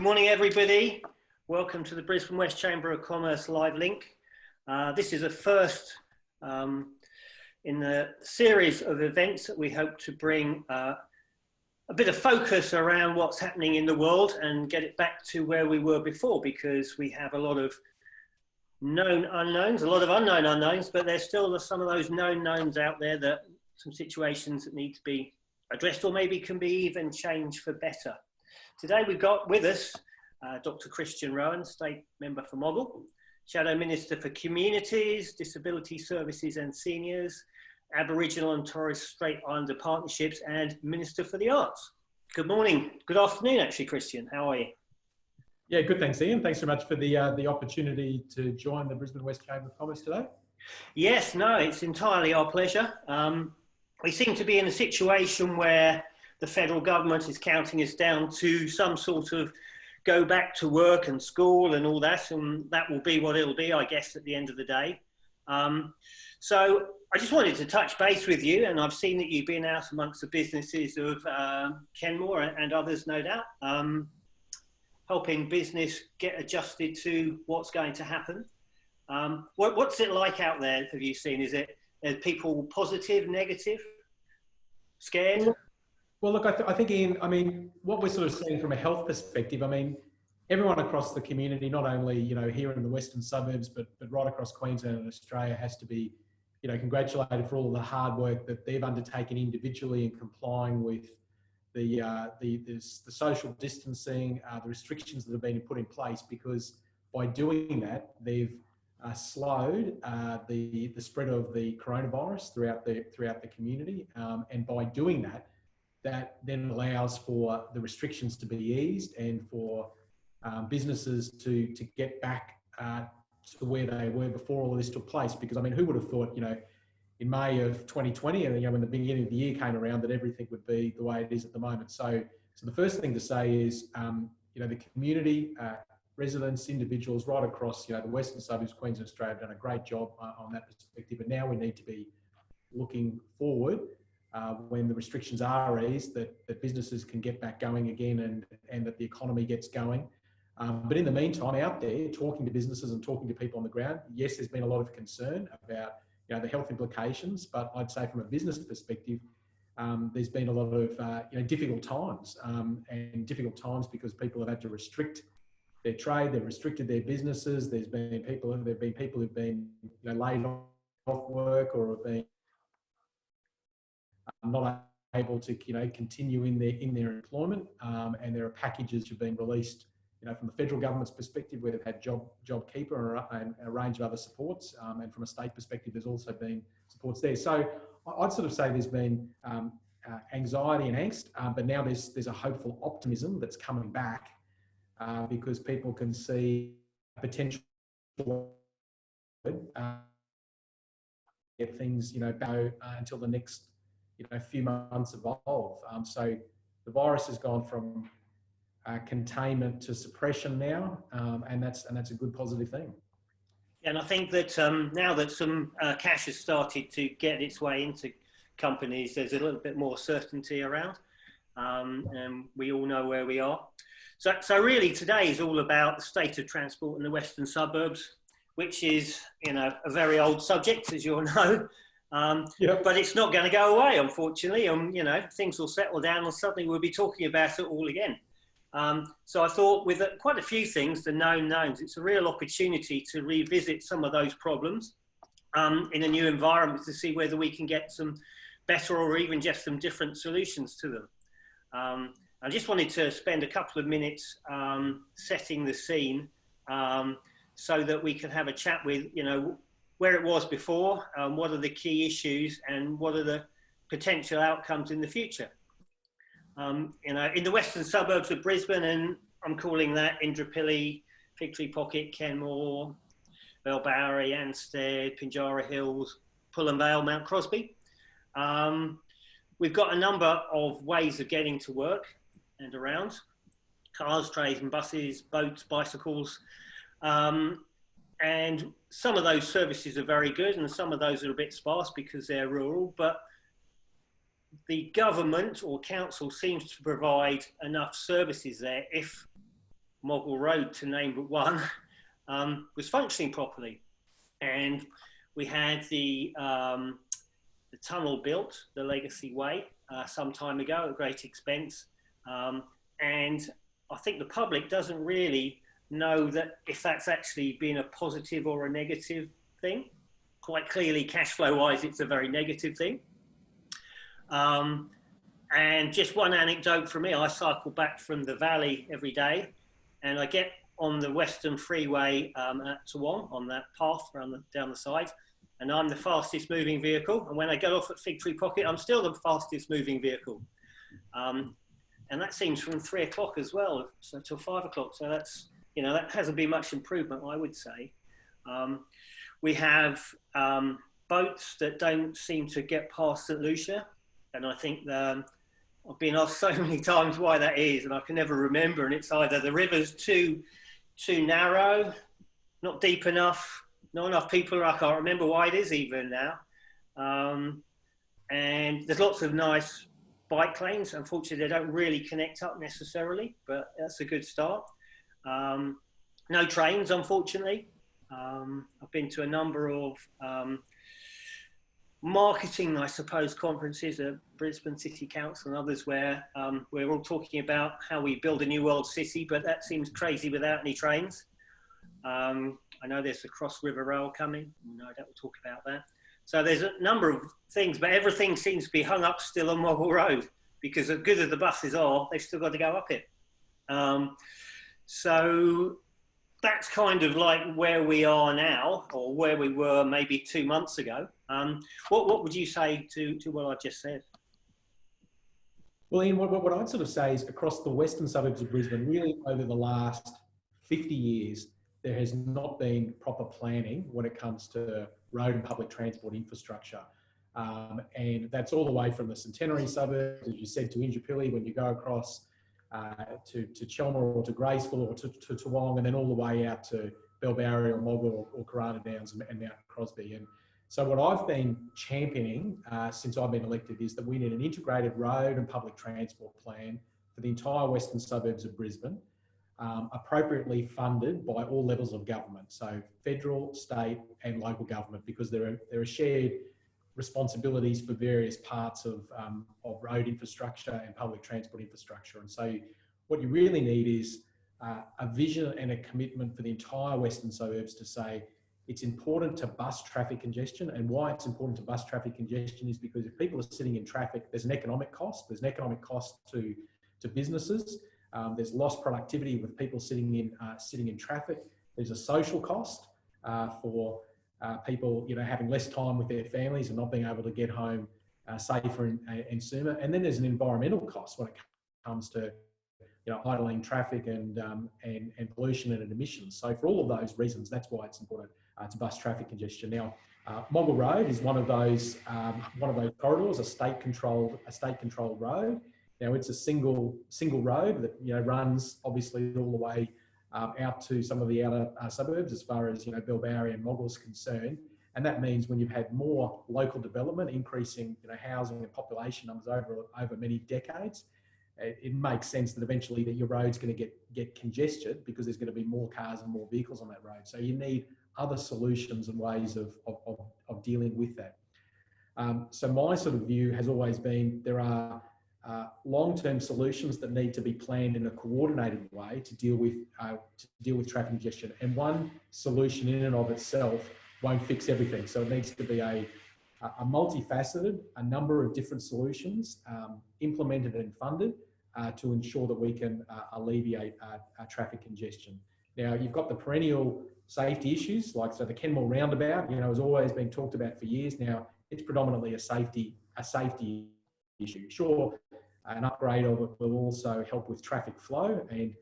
morning, everybody. Welcome to the Brisbane West Chamber of Commerce live link. This is a first in the series of events that we hope to bring a bit of focus around what's happening in the world and get it back to where we were before, because we have a lot of known unknowns, a lot of unknown unknowns, but there's still some of those known knowns out there, that some situations that need to be addressed or maybe can be even changed for better. Today we've got with us Dr. Rowan, State Member for Moggill, Shadow Minister for Communities, Disability Services and Seniors, Aboriginal and Torres Strait Islander Partnerships, and Minister for the Arts. Good morning, good afternoon actually, Christian. How are you? Yeah, good, thanks Ian. Thanks so much for the opportunity to join the Brisbane West Chamber of Commerce today. Yes, no, it's entirely our pleasure. We seem to be in a situation where the federal government is counting us down to some sort of go back to work and school and all that, and that will be what it'll be, I guess, at the end of the day. So I just wanted to touch base with you, and I've seen that you've been out amongst the businesses of Kenmore and others, no doubt, helping business get adjusted to what's going to happen. What's it like out there, have you seen? Are people positive, negative, scared? Well, look, I think, Ian, I mean, what we're sort of seeing from a health perspective, I mean, everyone across the community, not only, you know, here in the western suburbs, but right across Queensland and Australia, has to be, you know, congratulated for all the hard work that they've undertaken individually in complying with the social distancing, the restrictions that have been put in place, because by doing that, they've slowed the spread of the coronavirus throughout the community, and by doing that, that then allows for the restrictions to be eased and for businesses to get back to where they were before all of this took place. Because I mean, who would have thought, you know, in May of 2020, and you know, when the beginning of the year came around, that everything would be the way it is at the moment. So the first thing to say is, you know, the community, residents, individuals right across, you know, the western suburbs, Queensland, Australia, have done a great job on that perspective. And now we need to be looking forward when the restrictions are eased, that businesses can get back going again, and that the economy gets going. But in the meantime, out there, talking to businesses and talking to people on the ground, yes, there's been a lot of concern about, you know, the health implications, but I'd say from a business perspective, there's been a lot of you know, difficult times, and difficult times because people have had to restrict their trade, they've restricted their businesses. There've been people who've been, you know, laid off work, or have been not able to, you know, continue in their employment, and there are packages that have been released, you know, from the federal government's perspective, where they've had JobKeeper and a range of other supports, and from a state perspective, there's also been supports there. So I'd sort of say there's been anxiety and angst, but now there's a hopeful optimism that's coming back, because people can see potential get things, you know, go until the next, you know, few months evolve. So the virus has gone from containment to suppression now, and that's a good positive thing. And I think that now that some cash has started to get its way into companies, there's a little bit more certainty around, and we all know where we are. So really today is all about the state of transport in the western suburbs, which is, you know, a very old subject, as you all know. Yep. But it's not going to go away, unfortunately. You know, things will settle down and suddenly we'll be talking about it all again. So I thought with quite a few things, the known knowns, it's a real opportunity to revisit some of those problems in a new environment, to see whether we can get some better or even just some different solutions to them. I just wanted to spend a couple of minutes setting the scene, so that we can have a chat with, you know, where it was before, what are the key issues, and what are the potential outcomes in the future. You know, in the western suburbs of Brisbane, and I'm calling that Indooroopilly, Figtree Pocket, Kenmore, Bellbarry, Anstead, Pinjarra Hills, Pullen Vale, Mount Crosby. We've got a number of ways of getting to work and around: cars, trains and buses, boats, bicycles. And some of those services are very good, and some of those are a bit sparse because they're rural, but the government or council seems to provide enough services there, if Moggill Road, to name but one, was functioning properly. And we had the tunnel built, the Legacy Way, some time ago at great expense. And I think the public doesn't really know that if that's actually been a positive or a negative thing. Quite clearly, cash flow wise, it's a very negative thing. And just one anecdote from me, I cycle back from the valley every day and I get on the Western Freeway at Toowong on that path down the side, and I'm the fastest moving vehicle. And when I get off at Fig Tree Pocket, I'm still the fastest moving vehicle. And that seems from 3 o'clock as well, so till 5 o'clock. So that's, you know, that hasn't been much improvement, I would say. We have boats that don't seem to get past St. Lucia. And I think I've been asked so many times why that is, and I can never remember. And it's either the river's too narrow, not deep enough, not enough people. I can't remember why it is even now. And there's lots of nice bike lanes. Unfortunately, they don't really connect up necessarily, but that's a good start. No trains, unfortunately. I've been to a number of marketing, I suppose, conferences at Brisbane City Council and others where we're all talking about how we build a new world city, but that seems crazy without any trains. I know there's the Cross River Rail coming. No doubt we'll talk about that. So there's a number of things, but everything seems to be hung up still on Moggill Road because as good as the buses are, they've still got to go up it. So that's kind of like where we are now, or where we were maybe 2 months ago. What would you say to what I just said? Well, Ian, what I'd sort of say is across the western suburbs of Brisbane, really over the last 50 years, there has not been proper planning when it comes to road and public transport infrastructure. And that's all the way from the Centenary suburbs, as you said, to Injapilli, when you go across to Chelmer or to Graceville or to Toowong, and then all the way out to Bellbarry or Moggill or Corona Downs and Mount Crosby. And so what I've been championing since I've been elected is that we need an integrated road and public transport plan for the entire western suburbs of Brisbane, appropriately funded by all levels of government, so federal, state and local government, because there are shared responsibilities for various parts of road infrastructure and public transport infrastructure. And so what you really need is a vision and a commitment for the entire western suburbs to say it's important to bus traffic congestion. And why it's important to bus traffic congestion is because if people are sitting in traffic, there's an economic cost. There's an economic cost to businesses. There's lost productivity with people sitting in traffic. There's a social cost for people, you know, having less time with their families and not being able to get home safer and sooner. And then there's an environmental cost when it comes to, you know, idling traffic and pollution and emissions. So for all of those reasons, that's why it's important to bus traffic congestion. Now, Moggill Road is one of those corridors, a state-controlled road. Now it's a single road that, you know, runs obviously all the way out to some of the outer suburbs as far as, you know, Bellbarry and Moggill is concerned. And that means when you've had more local development, increasing, you know, housing and population numbers over many decades, it makes sense that eventually that your road's going to get congested because there's going to be more cars and more vehicles on that road. So you need other solutions and ways of dealing with that. So my sort of view has always been there are long-term solutions that need to be planned in a coordinated way to deal with traffic congestion. And one solution in and of itself won't fix everything. So it needs to be a multifaceted, a number of different solutions implemented and funded to ensure that we can alleviate traffic congestion. Now, you've got the perennial safety issues, like so the Kenmore roundabout, you know, has always been talked about for years now. It's predominantly a safety issue. Sure, an upgrade of it will also help with traffic flow, and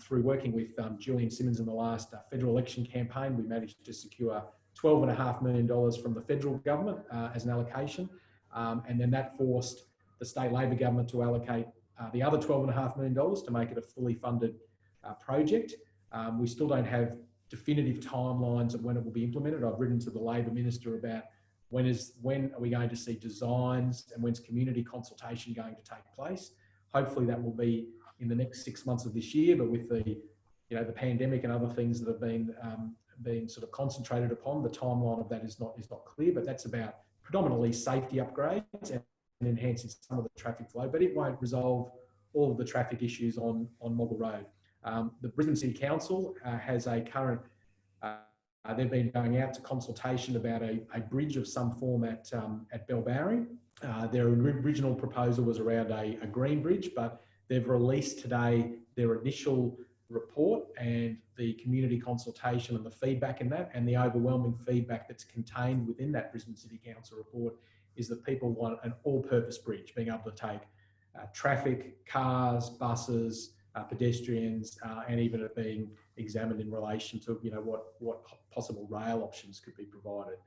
through working with Julian Simmons in the last federal election campaign, we managed to secure $12.5 million from the federal government as an allocation, and then that forced the state Labor government to allocate the other $12.5 million to make it a fully funded project. We still don't have definitive timelines of when it will be implemented. I've written to the Labor Minister about when are we going to see designs and when's community consultation going to take place. Hopefully that will be in the next 6 months of this year, but with the you know, the pandemic and other things that have been sort of concentrated upon. The timeline of that is not clear, but that's about predominantly safety upgrades and enhancing some of the traffic flow, but it won't resolve all of the traffic issues on Moggill Road. The Brisbane City Council has a current, they've been going out to consultation about a bridge of some form at Bellbowring. Their original proposal was around a green bridge, but they've released today their initial report and the community consultation and the feedback in that, and the overwhelming feedback that's contained within that Brisbane City Council report is that people want an all-purpose bridge, being able to take traffic, cars, buses, pedestrians, and even it being examined in relation to, you know, what possible rail options could be provided.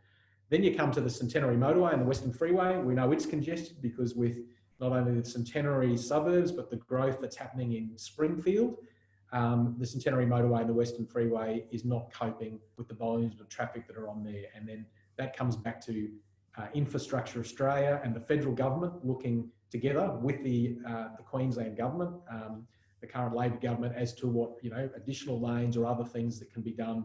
Then you come to the Centenary Motorway and the Western Freeway. We know it's congested because with not only the Centenary suburbs, but the growth that's happening in Springfield, the Centenary Motorway and the Western Freeway is not coping with the volumes of traffic that are on there. And then that comes back to Infrastructure Australia and the federal government working together with the Queensland government, the current Labor government, as to what, you know, additional lanes or other things that can be done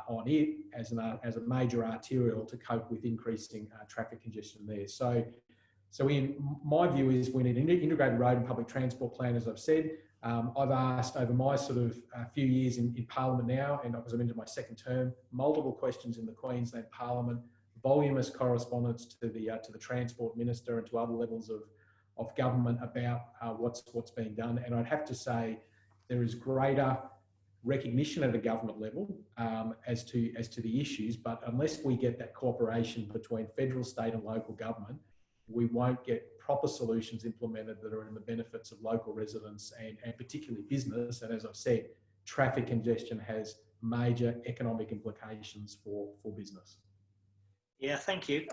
on it as a major arterial to cope with increasing traffic congestion there. So in my view is we need an integrated road and public transport plan, as I've said. I've asked over my sort of few years in Parliament now, and because I'm into my second term, multiple questions in the Queensland Parliament, voluminous correspondence to the Transport Minister and to other levels of government about what's being done. And I'd have to say there is greater recognition at a government level as to the issues, but unless we get that cooperation between federal, state and local government, we won't get proper solutions implemented that are in the benefits of local residents and particularly business. And as I've said, traffic congestion has major economic implications for business. Yeah, thank you.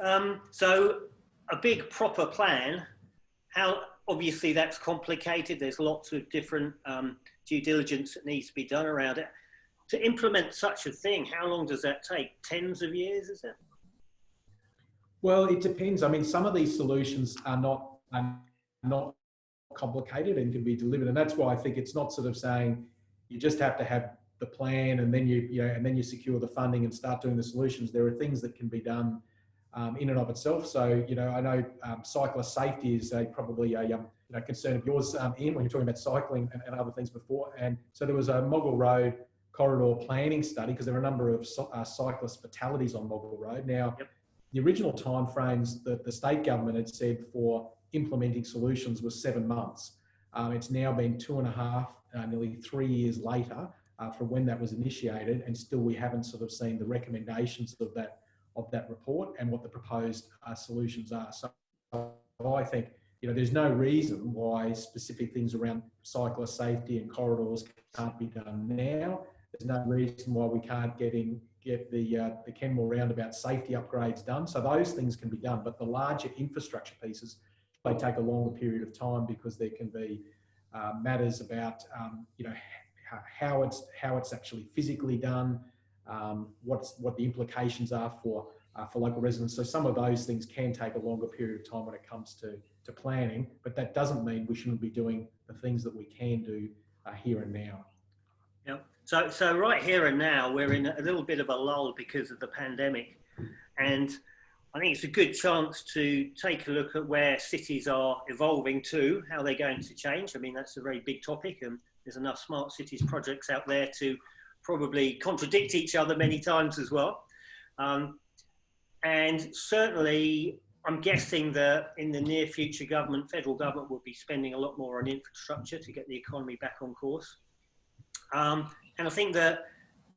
So a big proper plan, how obviously that's complicated. There's lots of different due diligence that needs to be done around it. To implement such a thing, how long does that take? Tens of years, is it? Well, it depends. I mean, some of these solutions are not complicated and can be delivered, and that's why I think it's not sort of saying you just have to have the plan and then you secure the funding and start doing the solutions. There are things that can be done in and of itself. So, you know, I know cyclist safety is probably a concern of yours, Ian, when you're talking about cycling and other things before. And so there was a Moggill Road corridor planning study because there are a number of cyclist fatalities on Moggill Road. Now, the original timeframes that the state government had said for implementing solutions was 7 months. It's now been 2.5, nearly 3 years later from when that was initiated, and still we haven't sort of seen the recommendations of that report and what the proposed solutions are. So I think, you know, there's no reason why specific things around cyclist safety and corridors can't be done now. There's no reason why we can't get the Kenmore roundabout safety upgrades done. So those things can be done, but the larger infrastructure pieces, they take a longer period of time because there can be matters about you know, how it's actually physically done, what the implications are for local residents. So some of those things can take a longer period of time when it comes to planning, but that doesn't mean we shouldn't be doing the things that we can do here and now. Yep. So right here and now, we're in a little bit of a lull because of the pandemic. And I think it's a good chance to take a look at where cities are evolving to, how they're going to change. I mean, that's a very big topic, and there's enough smart cities projects out there to probably contradict each other many times as well. And certainly, I'm guessing that in the near future, federal government will be spending a lot more on infrastructure to get the economy back on course. And I think that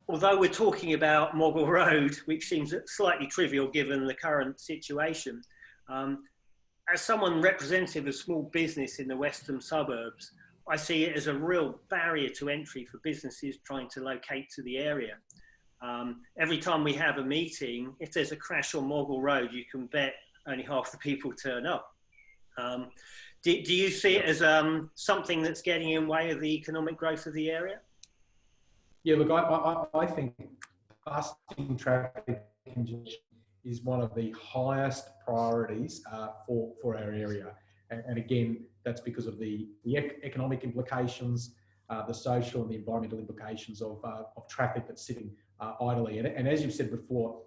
although we're talking about Moggill Road, which seems slightly trivial given the current situation, as someone representative of small business in the western suburbs, I see it as a real barrier to entry for businesses trying to locate to the area. Every time we have a meeting, if there's a crash on Moggill Road, you can bet only half the people turn up. Do you see it as something that's getting in the way of the economic growth of the area? Yeah, look, I think busting traffic congestion is one of the highest priorities for our area. And again, that's because of the economic implications, the social and the environmental implications of traffic that's sitting idly. And as you've said before,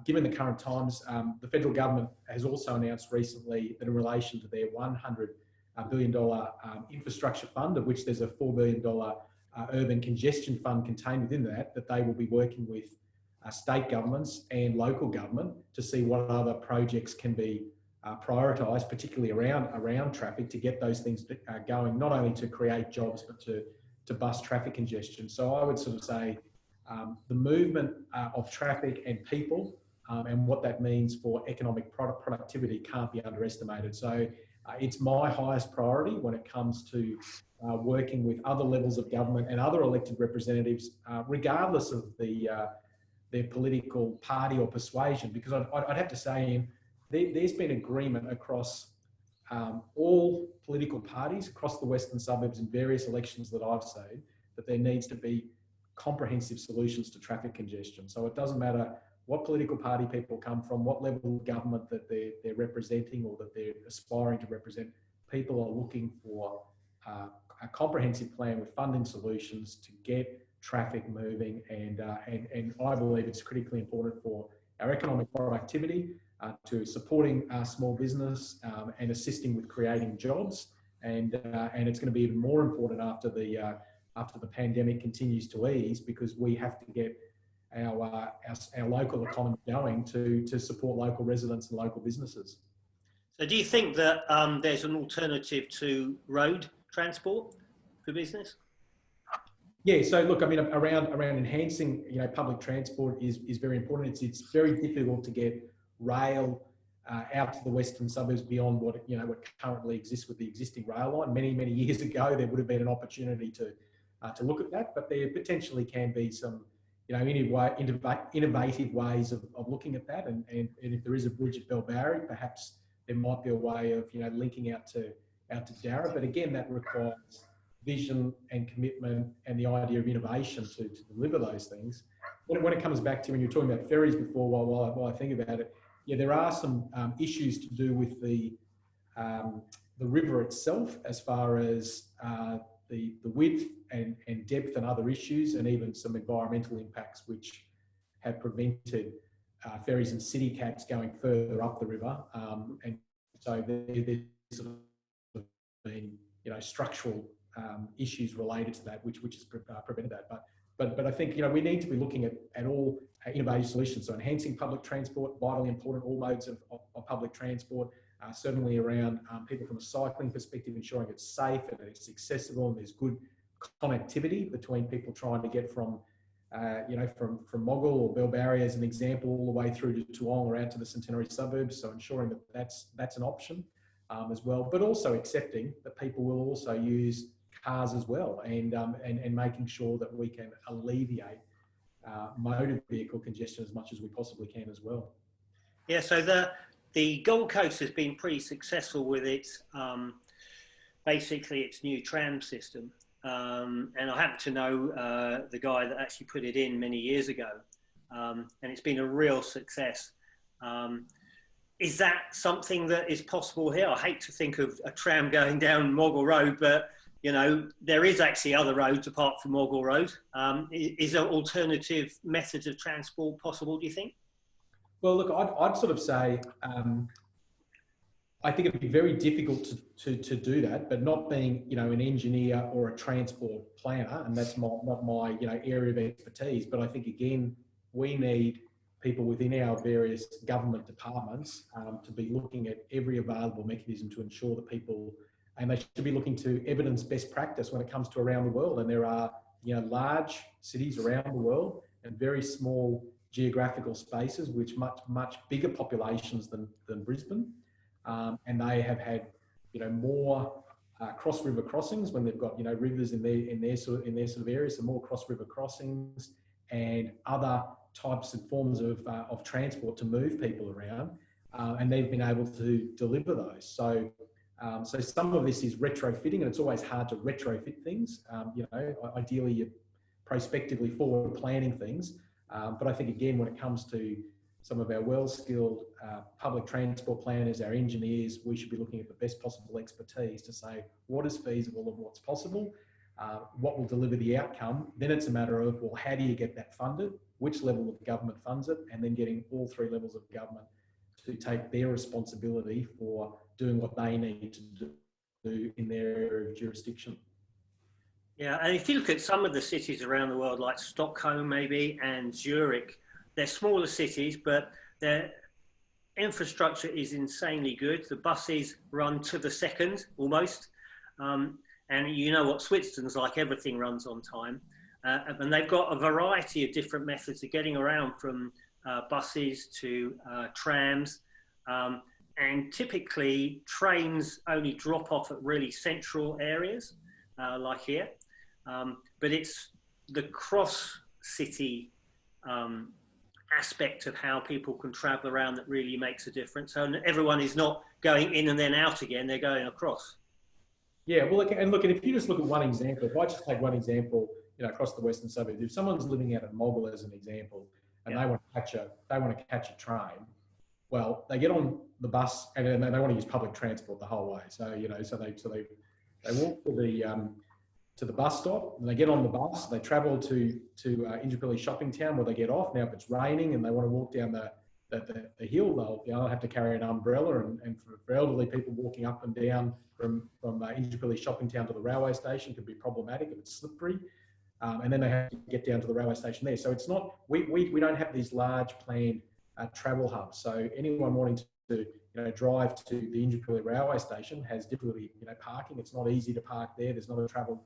given the current times, the federal government has also announced recently that in relation to their $100 billion infrastructure fund, of which there's a $4 billion urban congestion fund contained within that, that they will be working with state governments and local government to see what other projects can be prioritised, particularly around traffic, to get those things going, not only to create jobs, but to bust traffic congestion. So I would sort of say the movement of traffic and people and what that means for economic productivity can't be underestimated. So it's my highest priority when it comes to working with other levels of government and other elected representatives, regardless of their political party or persuasion, because I'd have to say, Ian, there's been agreement across all political parties across the western suburbs in various elections that I've seen that there needs to be comprehensive solutions to traffic congestion. So it doesn't matter what political party people come from, what level of government that they're representing or that they're aspiring to represent. People are looking for a comprehensive plan with funding solutions to get traffic moving, and I believe it's critically important for our economic productivity, to supporting small business and assisting with creating jobs, and it's going to be even more important after the pandemic continues to ease, because we have to get our local economy going to support local residents and local businesses. So do you think that there's an alternative to road transport for business? Yeah, so look, I mean, around enhancing, public transport is very important. It's very difficult to get rail out to the western suburbs beyond what currently exists with the existing rail line. Many years ago, there would have been an opportunity to look at that, but there potentially can be some innovative ways of looking at that. And if there is a bridge at Bellbarry, perhaps there might be a way of linking out to Darra. But again, that requires vision and commitment and the idea of innovation to deliver those things. When it comes back to, when you were talking about ferries before, while I think about it, yeah, there are some issues to do with the river itself, as far as the width and depth and other issues, and even some environmental impacts which have prevented ferries and city cabs going further up the river. And so there's sort of been structural issues related to that, which has prevented that. But I think we need to be looking at all innovative solutions. So enhancing public transport, vitally important, all modes of public transport. Certainly around people from a cycling perspective, ensuring it's safe and it's accessible and there's good connectivity between people trying to get from Moggill or Bellbarry, as an example, all the way through to Toowong or out to the Centenary suburbs. So ensuring that that's an option as well, but also accepting that people will also use cars as well, and making sure that we can alleviate motor vehicle congestion as much as we possibly can as well. Yeah, so the Gold Coast has been pretty successful with its basically its new tram system, and I happen to know the guy that actually put it in many years ago, and it's been a real success. Is that something that is possible here? I hate to think of a tram going down Moggill Road, but there is actually other roads apart from Moggill Road. Is there alternative methods of transport possible, do you think? Well, look, I'd sort of say I think it'd be very difficult to do that, but not being an engineer or a transport planner, and that's not my area of expertise. But I think again, we need people within our various government departments to be looking at every available mechanism to ensure that people, and they should be looking to evidence best practice when it comes to around the world. And there are large cities around the world and very small geographical spaces which much bigger populations than Brisbane, and they have had more cross river crossings when they've got rivers in their sort of areas, so more cross river crossings and other types and forms of transport to move people around, and they've been able to deliver those. So some of this is retrofitting, and it's always hard to retrofit things. Ideally you're prospectively forward planning things, but I think again, when it comes to some of our well-skilled public transport planners, our engineers, we should be looking at the best possible expertise to say what is feasible and what's possible. what will deliver the outcome. Then it's a matter of, well, how do you get that funded? Which level of government funds it? And then getting all three levels of government to take their responsibility for doing what they need to do in their area of jurisdiction. Yeah, and if you look at some of the cities around the world, like Stockholm maybe and Zurich, they're smaller cities, but their infrastructure is insanely good. The buses run to the second almost. And you know what Switzerland's like, everything runs on time. And they've got a variety of different methods of getting around, from buses to trams. And typically trains only drop off at really central areas, like here. But it's the cross-city aspect of how people can travel around that really makes a difference. So everyone is not going in and then out again, they're going across. Yeah, well, and if you just look at one example, if I just take one example, across the western suburbs, if someone's living out of Moggill as an example, and they want to catch a train, well, they get on the bus and then they want to use public transport the whole way. So they walk to the bus stop, and they get on the bus. They travel to Indooroopilly shopping town, where they get off. Now, if it's raining and they want to walk down the hill, they'll have to carry an umbrella. And for elderly people, walking up and down from Indooroopilly shopping town to the railway station could be problematic if it's slippery. And then they have to get down to the railway station there. So it's not, we don't have these large planned travel hubs. So anyone wanting to drive to the Indooroopilly railway station has difficulty parking. It's not easy to park there. There's not a travel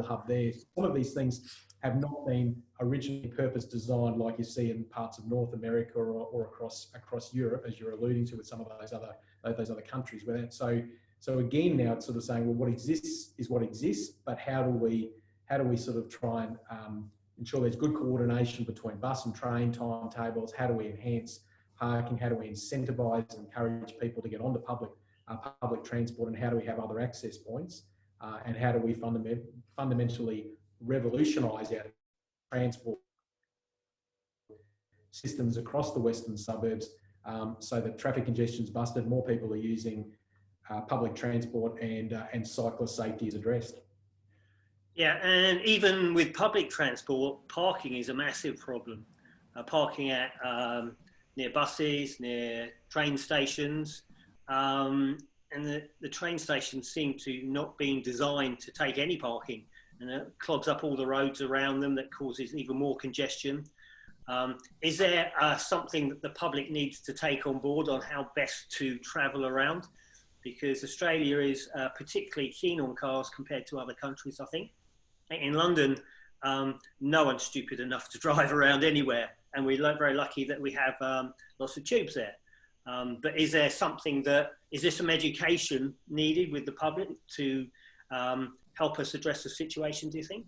hub there. Some of these things have not been originally purpose designed like you see in parts of North America or across Europe, as you're alluding to with some of those other countries. So again, now it's sort of saying, well, what exists is what exists, but how do we sort of try and ensure there's good coordination between bus and train timetables? How do we enhance parking? How do we incentivise and encourage people to get onto public transport? And how do we have other access points? And how do we fundamentally revolutionise our transport systems across the western suburbs, so that traffic congestion is busted, more people are using public transport, and cyclist safety is addressed. Yeah, and even with public transport, parking is a massive problem. Parking at near buses, near train stations, and the train stations seem to not being designed to take any parking, and it clogs up all the roads around them. That causes even more congestion. Is there something that the public needs to take on board on how best to travel around? Because Australia is particularly keen on cars compared to other countries, I think. In London, no one's stupid enough to drive around anywhere, and we're very lucky that we have lots of tubes there. But is there something is there some education needed with the public to help us address the situation, do you think?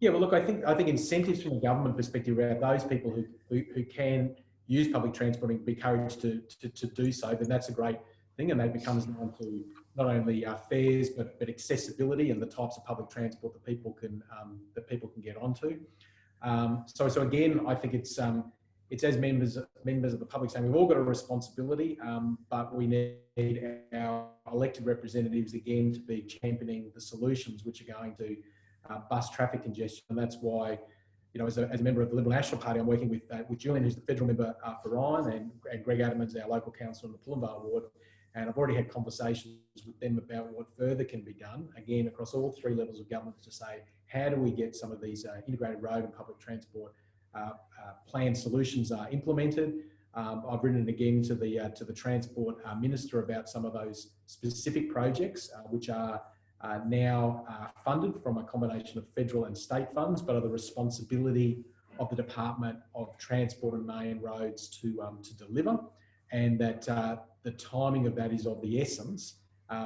Yeah, well, look, I think incentives from a government perspective around those people who can use public transport and be encouraged to do so, then that's a great thing, and that becomes down to not only fares but accessibility and the types of public transport that people can get onto. So again, I think it's as members of the public saying we've all got a responsibility, but we need our elected representatives again to be championing the solutions which are going to bust traffic congestion. And that's why, as a member of the Liberal National Party, I'm working with Julian, who's the federal member for Rowan, and Greg Adamans, our local councillor in the Pullenvale ward. And I've already had conversations with them about what further can be done, again, across all three levels of government, to say, how do we get some of these integrated road and public transport plan solutions implemented? I've written again to the Transport Minister about some of those specific projects, which are now funded from a combination of federal and state funds, but are the responsibility of the Department of Transport and Main Roads to deliver, and that the timing of that is of the essence,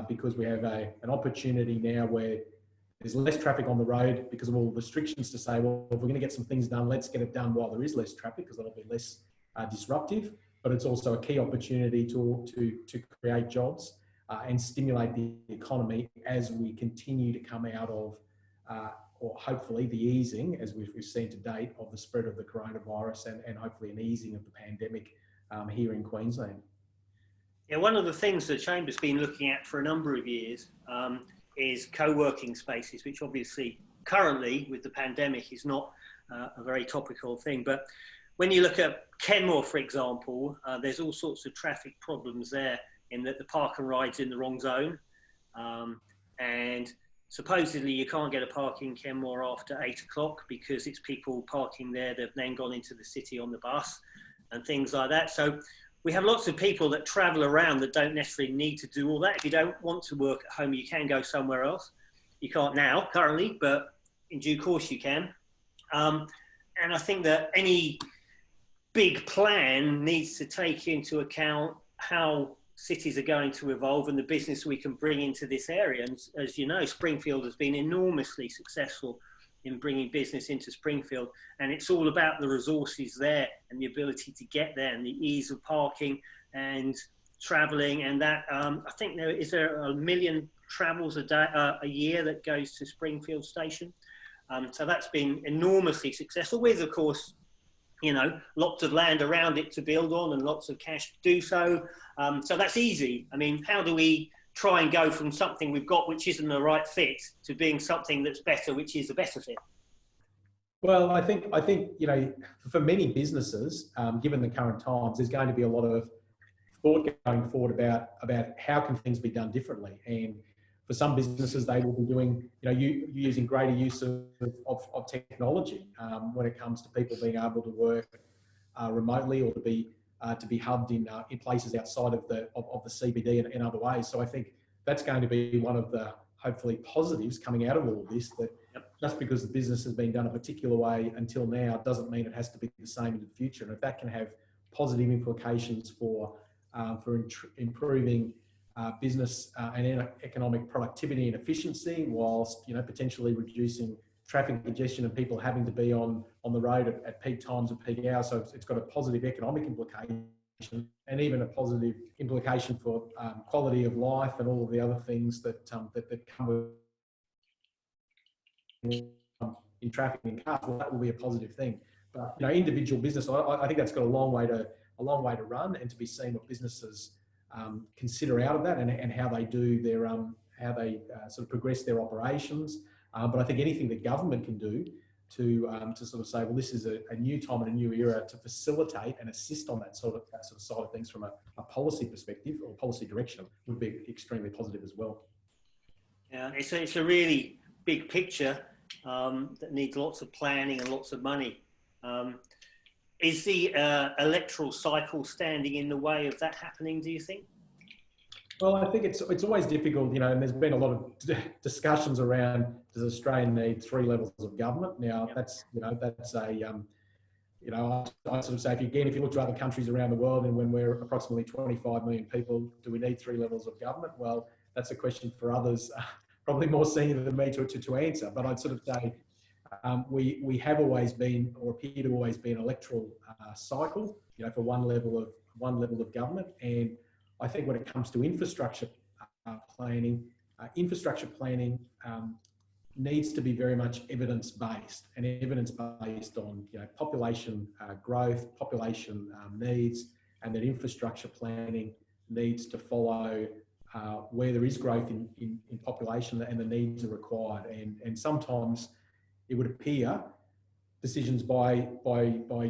because we have an opportunity now where there's less traffic on the road because of all the restrictions, to say, well, if we're going to get some things done, let's get it done while there is less traffic, because that'll be less disruptive. But it's also a key opportunity to create jobs and stimulate the economy as we continue to come out of, or hopefully the easing, as we've seen to date, of the spread of the coronavirus, and hopefully an easing of the pandemic here in Queensland. Yeah, one of the things the Chamber's been looking at for a number of years is co-working spaces, which obviously currently with the pandemic is not a very topical thing. But when you look at Kenmore, for example, there's all sorts of traffic problems there in that the park and ride's in the wrong zone. And supposedly you can't get a park in Kenmore after 8 o'clock because it's people parking there. They've then gone into the city on the bus and things like that. So we have lots of people that travel around that don't necessarily need to do all that. If you don't want to work at home, you can go somewhere else. You can't now, currently, but in due course you can. And I think that any big plan needs to take into account how cities are going to evolve and the business we can bring into this area. And as you know, Springfield has been enormously successful in bringing business into Springfield, and it's all about the resources there and the ability to get there and the ease of parking and traveling. And that I think there is 1 million travels a year that goes to Springfield Station. So that's been enormously successful with, of course, you know, lots of land around it to build on and lots of cash to do so. So that's easy. I mean, how do we try and go from something we've got which isn't the right fit to being something that's better, which is a better fit? Well, I think you know, for many businesses, given the current times, there's going to be a lot of thought going forward about how can things be done differently. And for some businesses, they will be doing, you know, using greater use of technology when it comes to people being able to work remotely or to be hubbed in places outside of the CBD and in other ways. So I think that's going to be one of the hopefully positives coming out of all of this, that just because the business has been done a particular way until now doesn't mean it has to be the same in the future. And if that can have positive implications for improving business and economic productivity and efficiency, whilst, you know, potentially reducing traffic congestion and people having to be on the road at peak times and peak hours. So it's got a positive economic implication and even a positive implication for quality of life and all of the other things that come with in traffic and cars. Well, that will be a positive thing. But, you know, individual business, I think that's got a long way to run, and to be seen what businesses consider out of that and how they do their sort of progress their operations. But I think anything that government can do to sort of say, well, this is a new time and a new era, to facilitate and assist on that sort of side of things from a policy perspective or policy direction, would be extremely positive as well. Yeah, it's a really big picture that needs lots of planning and lots of money. Is the electoral cycle standing in the way of that happening, do you think? Well, I think it's always difficult, you know, and there's been a lot of discussions around, does Australia need 3 levels of government? Now, that's a, you know, I sort of say, if you look to other countries around the world, and when we're approximately 25 million people, do we need 3 levels of government? Well, that's a question for others, probably more senior than me to answer. But I'd sort of say we have always been, or appear to always be, an electoral cycle, you know, for one level of government. And I think when it comes to infrastructure planning needs to be very much evidence-based, and evidence-based on, you know, population growth, population needs, and that infrastructure planning needs to follow where there is growth in population and the needs are required. And sometimes it would appear decisions by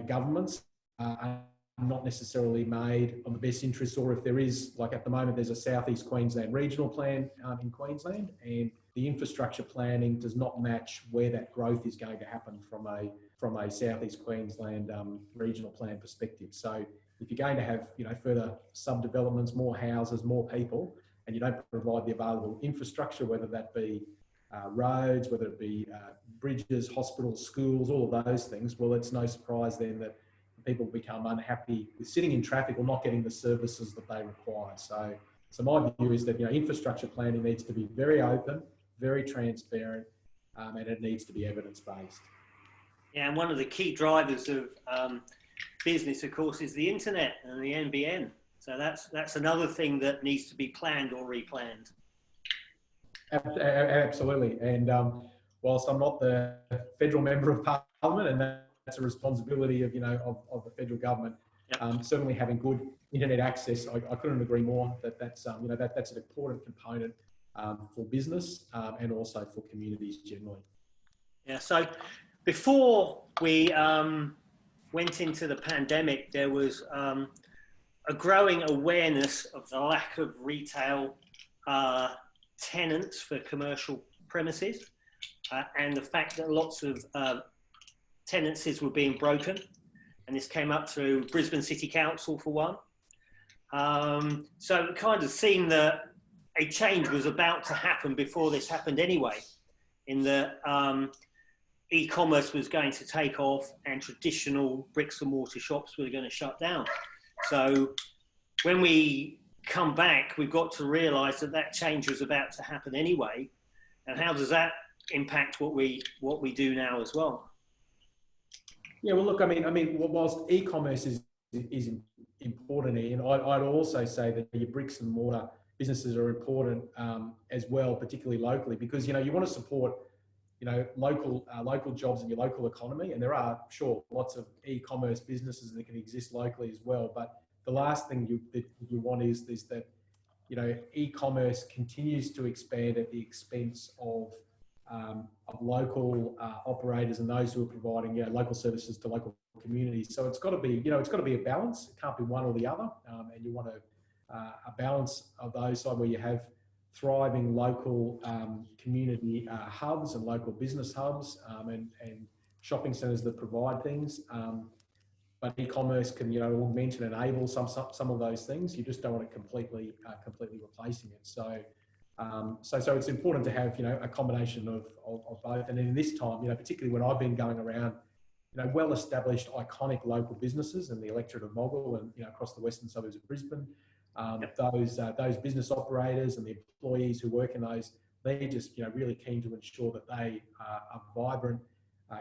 governments are not necessarily made on the best interests, or if there is, like at the moment, there's a Southeast Queensland regional plan in Queensland, and the infrastructure planning does not match where that growth is going to happen from a Southeast Queensland regional plan perspective. So if you're going to have, you know, further subdevelopments, more houses, more people, and you don't provide the available infrastructure, whether that be roads, whether it be bridges, hospitals, schools, all of those things, well, it's no surprise then that people become unhappy with sitting in traffic or not getting the services that they require. So my view is that, you know, infrastructure planning needs to be very open, very transparent, and it needs to be evidence-based. Yeah, and one of the key drivers of business, of course, is the internet and the NBN. So that's another thing that needs to be planned or replanned. Absolutely. And whilst I'm not the federal member of Parliament, and that's a responsibility of, you know, of the federal government, certainly having good internet access, I couldn't agree more that's you know, that's an important component for business and also for communities generally. Yeah, so before we went into the pandemic, there was a growing awareness of the lack of retail tenants for commercial premises and the fact that lots of tenancies were being broken. And this came up through Brisbane City Council for one. So it kind of seemed that a change was about to happen before this happened anyway, in that e-commerce was going to take off and traditional bricks and mortar shops were going to shut down. So when we come back, we've got to realise that that change was about to happen anyway. And how does that impact what we do now as well? Yeah, well, look, I mean, whilst e-commerce is important, and I'd also say that your bricks and mortar businesses are important as well, particularly locally, because you want to support local jobs in your local economy, and there are sure lots of e-commerce businesses that can exist locally as well. But the last thing you want is that e-commerce continues to expand at the expense of local operators and those who are providing local services to local communities. So it's got to be it's got to be a balance. It can't be one or the other, and you want a balance of those side where you have thriving local community hubs and local business hubs and shopping centres that provide things. But e-commerce can augment and enable some of those things. You just don't want it completely replacing it. So it's important to have a combination of both. And in this time, particularly when I've been going around, well-established, iconic local businesses in the electorate of Moggill and across the western suburbs of Brisbane, those business operators and the employees who work in those, they're just really keen to ensure that they are vibrant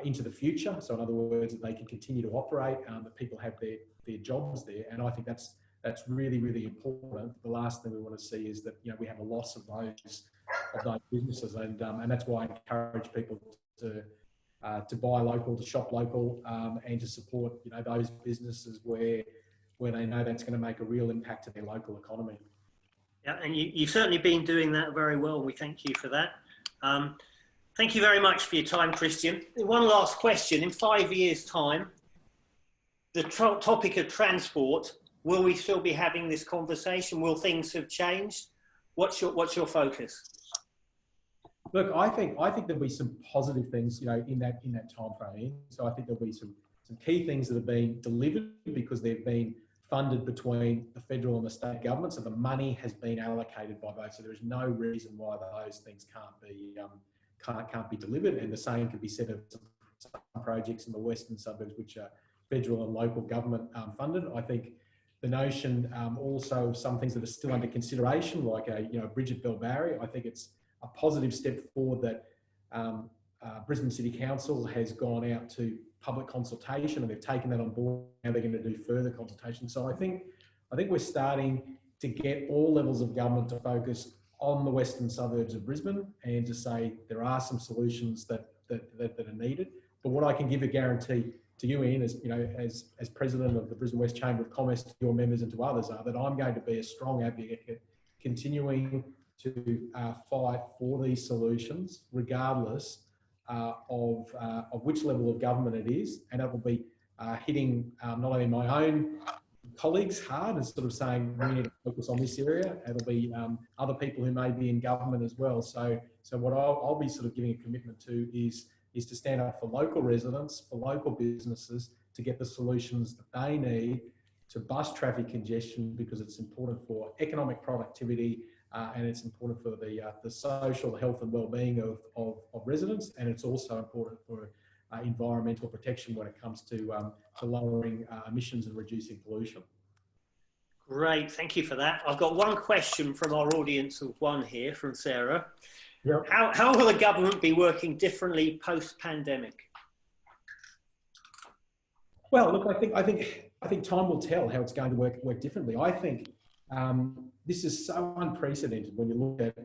into the future. So in other words, that they can continue to operate, that people have their jobs there. And I think that's really, really important. The last thing we want to see is that we have a loss of those businesses, and that's why I encourage people to buy local, to shop local, and to support those businesses where they know that's going to make a real impact to their local economy. Yeah, and you've certainly been doing that very well. We thank you for that. Thank you very much for your time, Christian. One last question. In 5 years' time, the topic of transport, will we still be having this conversation? Will things have changed? What's your focus? Look, I think there'll be some positive things, in that time frame. So I think there'll be some key things that have been delivered because they've been funded between the federal and the state government. So the money has been allocated by both. So there is no reason why those things can't be delivered. And the same could be said of some projects in the western suburbs, which are federal and local government funded. I think the notion also of some things that are still under consideration, like a bridge at Bellbarry. I think it's a positive step forward that Brisbane City Council has gone out to public consultation and they've taken that on board. Now they're going to do further consultation. So I think we're starting to get all levels of government to focus on the western suburbs of Brisbane and to say there are some solutions that are needed. But what I can give a guarantee to you, Ian, as president of the Brisbane West Chamber of Commerce, to your members and to others, are that I'm going to be a strong advocate, continuing to fight for these solutions, regardless of which level of government it is, and that will be hitting not only my own colleagues hard and sort of saying we need to focus on this area. It'll be other people who may be in government as well. So what I'll be sort of giving a commitment to is to stand up for local residents, for local businesses, to get the solutions that they need to bust traffic congestion, because it's important for economic productivity and it's important for the social health and well-being of residents, and it's also important for environmental protection when it comes to lowering emissions and reducing pollution. Great, thank you for that. I've got one question from our audience of one here from Sarah. Yep. How will the government be working differently post-pandemic? Well, look, I think time will tell how it's going to work differently. I think this is so unprecedented when you look at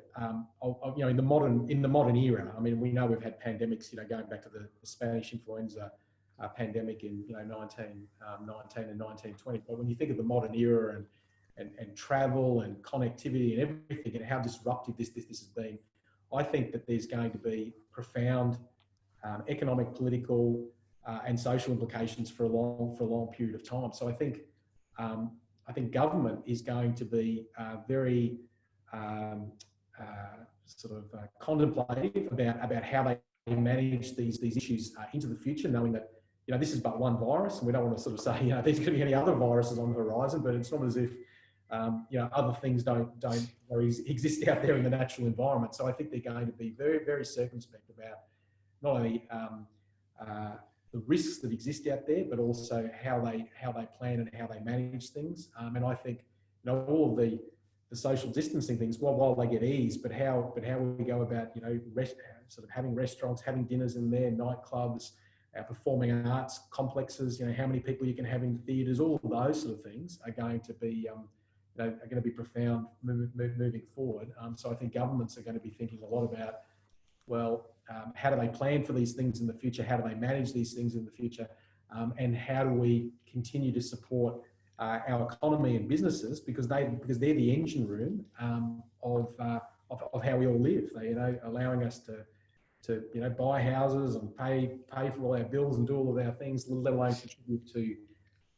in the modern era. I mean, we know we've had pandemics, going back to the Spanish influenza pandemic in 1919 and 1920. But when you think of the modern era and and travel and connectivity and everything, and how disruptive this has been, I think that there's going to be profound economic, political, and social implications for a long period of time. So I think government is going to be very contemplative about how they manage these issues into the future, knowing that this is but one virus, and we don't want to sort of say there's going to be any other viruses on the horizon, but it's not as if other things don't exist out there in the natural environment. So I think they're going to be very, very circumspect about not only the risks that exist out there, but also how they plan and how they manage things. And I think all of the social distancing things, while they get eased, but how we go about sort of having restaurants, having dinners in there, nightclubs, performing arts complexes, how many people you can have in theatres, all of those sort of things are going to be profound moving forward. So I think governments are going to be thinking a lot about, how do they plan for these things in the future? How do they manage these things in the future? And how do we continue to support our economy and businesses, because they're the engine room of how we all live. They, allowing us to buy houses and pay for all our bills and do all of our things, let alone contribute to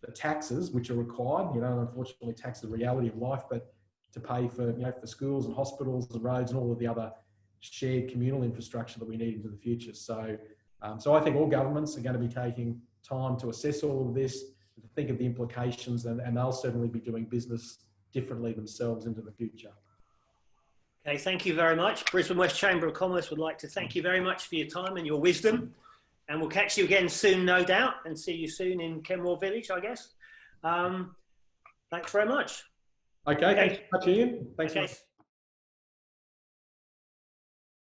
the taxes which are required. Unfortunately, tax is the reality of life, but to pay for for schools and hospitals and roads and all of the other shared communal infrastructure that we need into the future. So I think all governments are going to be taking time to assess all of this, to think of the implications, and they'll certainly be doing business differently themselves into the future. Okay, thank you very much. Brisbane West Chamber of Commerce would like to thank you very much for your time and your wisdom. And we'll catch you again soon, no doubt, and see you soon in Kenmore Village, I guess. Thanks very much. Okay, thanks so much, Ian. Thanks. Okay.